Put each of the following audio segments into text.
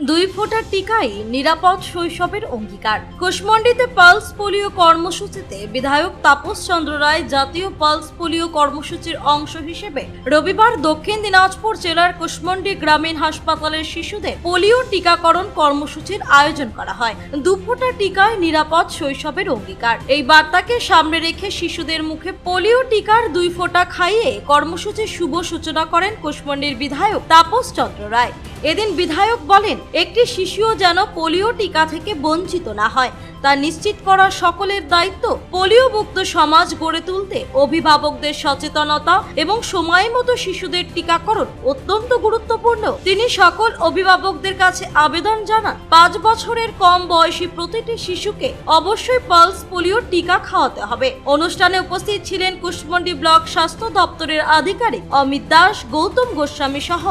দুই ফোঁটা টিকাই নিরাপদ শৈশবের অঙ্গীকার। কুশমন্ডিতে পালস পোলিও কর্মসূচিতে বিধায়ক তাপস চন্দ্র রায় জাতীয় পালস পোলিও কর্মসূচির অংশ হিসেবে রবিবার দক্ষিণ দিনাজপুর জেলার কুশমন্ডি গ্রামীণ হাসপাতালের শিশুদের পোলিও টিকাকরণ কর্মসূচির আয়োজন করা হয়। দু ফোঁটা টিকায় নিরাপদ শৈশবের অঙ্গীকার, এই বার্তাকে সামনে রেখে শিশুদের মুখে পোলিও টিকার দুই ফোঁটা খাইয়ে কর্মসূচির শুভ সূচনা করেন কুশমন্ডির বিধায়ক তাপস চন্দ্র রায়। এদিন বিধায়ক বলেন, একটি শিশুও যেন পোলিও টিকা থেকে বঞ্চিত না হয় তা নিশ্চিত করা সকলের দায়িত্ব। পোলিও মুক্ত সমাজ গড়ে তুলতে অভিভাবকদের সচেতনতা এবং সময় মতো শিশুদের টিকাকরণ অত্যন্ত গুরুত্বপূর্ণ। তিনি সকল অভিভাবকদের কাছে আবেদন জানান, 5 বছরের কম বয়সী প্রতিটি শিশুকে অবশ্যই পালস পোলিও টিকা খাওয়াতে হবে। অনুষ্ঠানে উপস্থিত ছিলেন কুশমন্ডি ব্লক স্বাস্থ্য দপ্তরের আধিকারিক অমিত দাস, গৌতম গোস্বামী সহ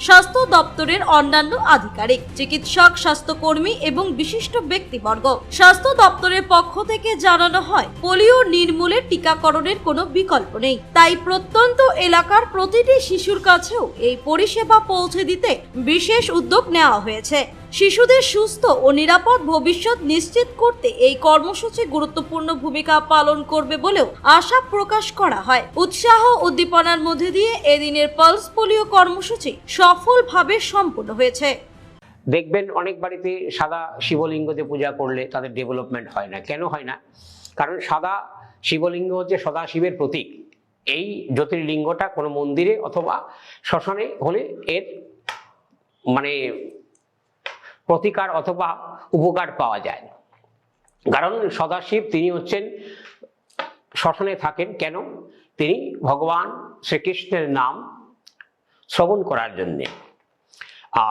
স্বাস্থ্য দপ্তরের অন্যান্য আধিকারিক, চিকিৎসক, স্বাস্থ্যকর্মী এবং বিশিষ্ট ব্যক্তিবর্গ। স্বাস্থ্য দপ্তরের পক্ষ থেকে জানানো হয়, পোলিও নির্মূলে টিকাকরণের কোনো বিকল্প নেই, তাই প্রত্যন্ত এলাকার প্রতিটি শিশুর কাছেও এই পরিষেবা পৌঁছে দিতে বিশেষ উদ্যোগ নেওয়া হয়েছে। শিশুদের সুস্থ ও নিরাপদ ভবিষ্যৎ নিশ্চিত করতে এই কর্মসূচি গুরুত্বপূর্ণ ভূমিকা পালন করবে বলেও আশা প্রকাশ করা হয়। উৎসাহ উদ্দীপনার মধ্যে দিয়ে এদিনের পালস পোলিও কর্মসূচি সফলভাবে সম্পন্ন হয়েছে। দেখবেন অনেক বাড়িতে সাদা শিবলিঙ্গতে পূজা করলে তাদের ডেভেলপমেন্ট হয় না। কেন হয় না? কারণ সাদা শিবলিঙ্গ হচ্ছে সদাশিবের প্রতীক। এই জ্যোতির্লিঙ্গটা কোনো মন্দিরে অথবা শ্মশানে হলে এর মানে প্রতিকার অথবা উপকার পাওয়া যায়। কারণ সদাশিব তিনি হচ্ছেন শ্মশানে থাকেন। কেন? তিনি ভগবান শ্রীকৃষ্ণের নাম শ্রবণ করার জন্যে।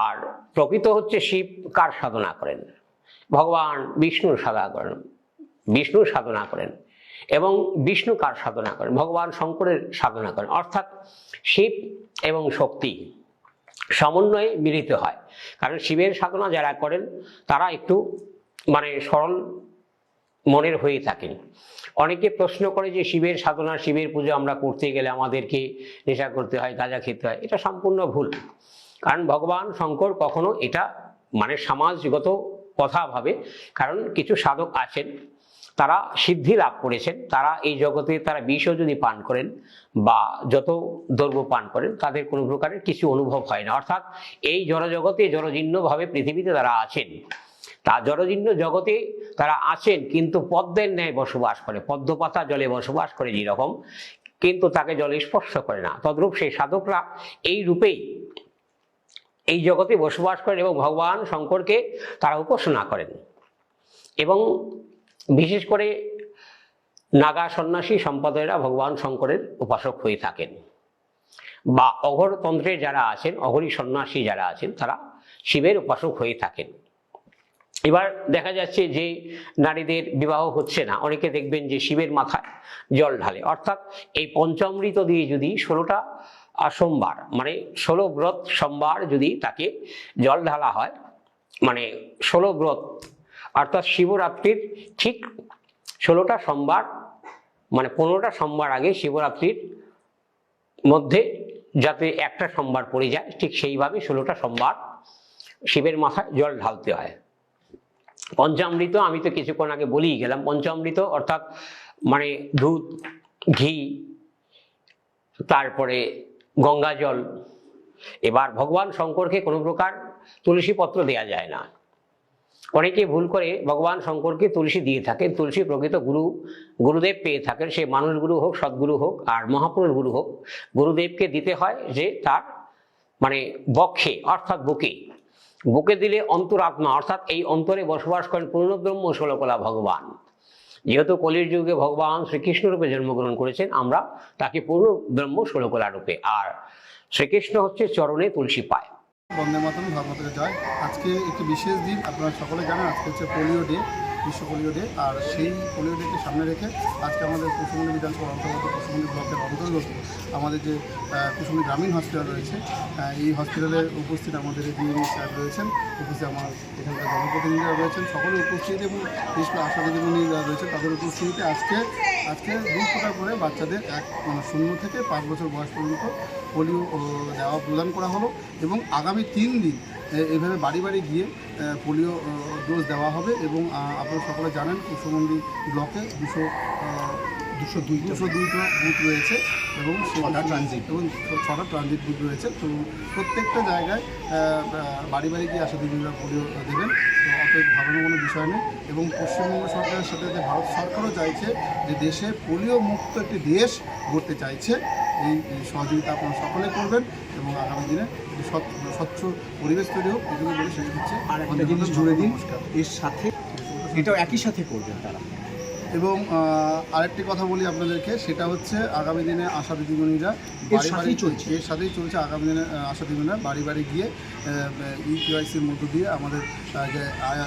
আর প্রকৃত হচ্ছে শিব কার সাধনা করেন? ভগবান বিষ্ণুর সাধনা করেন এবং বিষ্ণু কার সাধনা করেন? ভগবান শঙ্করের সাধনা করেন। অর্থাৎ শিব এবং শক্তি সমন্বয়ে মিলিত হয়। কারণ শিবের সাধনা যারা করেন তারা একটু সরল মনের হয়ে থাকেন। অনেকে প্রশ্ন করে যে শিবের সাধনা, শিবের পুজো আমরা করতে গেলে আমাদেরকে নেশা করতে হয়, গাঁজা খেতে হয়। এটা সম্পূর্ণ ভুল। কারণ ভগবান শঙ্কর কখনো এটা সমাজগত কথা ভাবে। কারণ কিছু সাধক আছেন তারা সিদ্ধি লাভ করেছেন, তারা এই জগতে তারা বিষও যদি পান করেন বা যত দ্রব্য পান করেন তাদের কোনো প্রকারের কিছু অনুভব হয় না। অর্থাৎ এই জড়জগতে জড়জীর্ণভাবে পৃথিবীতে তারা আছেন, তা জড়জীর্ণ জগতে তারা আছেন কিন্তু পদ্মের ন্যায় বসবাস করে, পদ্মপাতা জলে বসবাস করে যেরকম, কিন্তু তাকে জলে স্পর্শ করে না। তদ্রূপ সেই সাধকরা এই রূপেই এই জগতে বসবাস করেন এবং ভগবান শঙ্করকে তারা উপাসনা করেন। এবং বিশেষ করে নাগা সন্ন্যাসী সম্প্রদায়েরা ভগবান শঙ্করের উপাসক হয়ে থাকেন, বা অঘরতন্ত্রে যারা আছেন, অঘরী সন্ন্যাসী যারা আছেন তারা শিবের উপাসক হয়ে থাকেন। এবার দেখা যাচ্ছে যে নারীদের বিবাহ হচ্ছে না, অনেকে দেখবেন যে শিবের মাথায় জল ঢালে। অর্থাৎ এই পঞ্চামৃত দিয়ে যদি 16টা সোমবার 16 ব্রত সোমবার যদি তাকে জল ঢালা হয়, 16 ব্রত অর্থাৎ শিবরাত্রির ঠিক 16টা সোমবার 15টা সোমবার আগে শিবরাত্রির মধ্যে যাতে একটা সোমবার পড়ে যায়, ঠিক সেইভাবে 16টা সোমবার শিবের মাথায় জল ঢালতে হয়। পঞ্চামৃত আমি তো কিছুক্ষণ আগে বলেই গেলাম। পঞ্চামৃত অর্থাৎ দুধ, ঘি, তারপরে গঙ্গা জল। এবার ভগবান শঙ্করকে কোনো প্রকার তুলসী পত্র দেয়া যায় না। অনেকে ভুল করে ভগবান শঙ্করকে তুলসী দিয়ে থাকেন। তুলসী প্রকৃত গুরুদেব পেয়ে থাকেন, সে মানুষ গুরু হোক, সদ্গুরু হোক আর মহাপুরুষ গুরু হোক। গুরুদেবকে দিতে হয় যে তার বক্ষে অর্থাৎ বুকে দিলে অন্তরাত্মা অর্থাৎ এই অন্তরে বসবাস করেন পূর্ণব্রহ্ম ষোলকলা ভগবান। যেহেতু কলির যুগে ভগবান শ্রীকৃষ্ণ রূপে জন্মগ্রহণ করেছেন, আমরা তাকে পূর্ণ ব্রহ্ম ষোলকলা রূপে, আর শ্রীকৃষ্ণ হচ্ছে চরণে তুলসী পায়। বন্দে মাতরম, ভারতমাতাকে জয়। আজকে একটি বিশেষ দিন, আপনারা সকলে জানেন আজকে হচ্ছে পোলিও ডে, বিশ্ব পোলিও ডে। আর সেই পোলিও ডেকে সামনে রেখে আজকে আমাদের কুশমন্ডি বিধানসভার অন্তর্গত কুশমন্ডি ব্লকের অন্তর্গত আমাদের যে কুশমন্ডি গ্রামীণ হসপিটাল রয়েছে, এই হসপিটালে উপস্থিত আমাদের ডিএমই স্যার রয়েছেন, উপস্থিত আমার এখানকার জনপ্রতিনিধিরা রয়েছেন, সকলে উপস্থিত এবং বিশেষ করে আশা দিদিমণিরা রয়েছেন, তাদের উপস্থিতিতে আজকে 2 ফোঁটা করে বাচ্চাদের 0 থেকে 5 বছর বয়স পর্যন্ত পোলিও দেওয়া প্রদান করা হলো। এবং আগামী 3 দিন এইভাবে বাড়ি বাড়ি গিয়ে পোলিও ডোজ দেওয়া হবে। এবং আপনারা সকলে জানেন কুশমন্ডি ব্লকে 202টা বুথ রয়েছে এবং 6টা ট্রানজিট বুথ রয়েছে। তো প্রত্যেকটা জায়গায় বাড়ি বাড়ি গিয়ে আশাদিদিরা পোলিও দেবেন। তো অতএব ভাবানোর কোনো বিষয় নেই। এবং পশ্চিমবঙ্গ সরকারের সাথে যে ভারত সরকারও চাইছে যে দেশে পোলিও মুক্ত একটি দেশ গড়তে চাইছে। এই সহযোগিতা আপনারা সকলে করবেন এবং আগামী দিনে স্বচ্ছ পরিবেশ তৈরি হোক, এগুলো বলে শেষ হচ্ছে। আর একটা জিনিস জুড়ে দিন, এর সাথে এটাও একই সাথে করবেন তারা। এবং আরেকটি কথা বলি আপনাদেরকে, সেটা হচ্ছে আগামী দিনে আশা দিদিমণিরা এর সাথেই চলছে আগামী দিনে আশা দিদিমণিরা বাড়ি বাড়ি গিয়ে ইউপিআইসির মধ্য দিয়ে আমাদের যে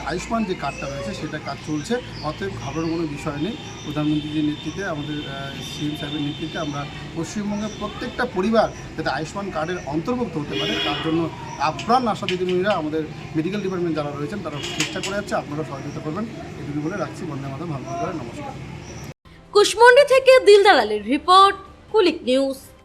আয়ুষ্মান যে কার্ডটা রয়েছে সেটা কাজ চলছে। অতএব ঘাবড়ানোর কোনো বিষয় নেই। প্রধানমন্ত্রীজির নেতৃত্বে, আমাদের সিএম সাহেবের নেতৃত্বে আমরা পশ্চিমবঙ্গের প্রত্যেকটা পরিবার যাতে আয়ুষ্মান কার্ডের অন্তর্ভুক্ত হতে পারে তার জন্য আপ্রাণ আশা দিদিমণিরা, আমাদের মেডিকেল ডিপার্টমেন্ট যারা রয়েছেন তারা চেষ্টা করে যাচ্ছে। আপনারা সহযোগিতা করবেন, এটুকু বলে রাখছি। বন্দে মাতরম, ভালো করে নমস্কার। কুশমন্ডি থেকে দিলদার আলীর রিপোর্ট, কুলিক নিউজ।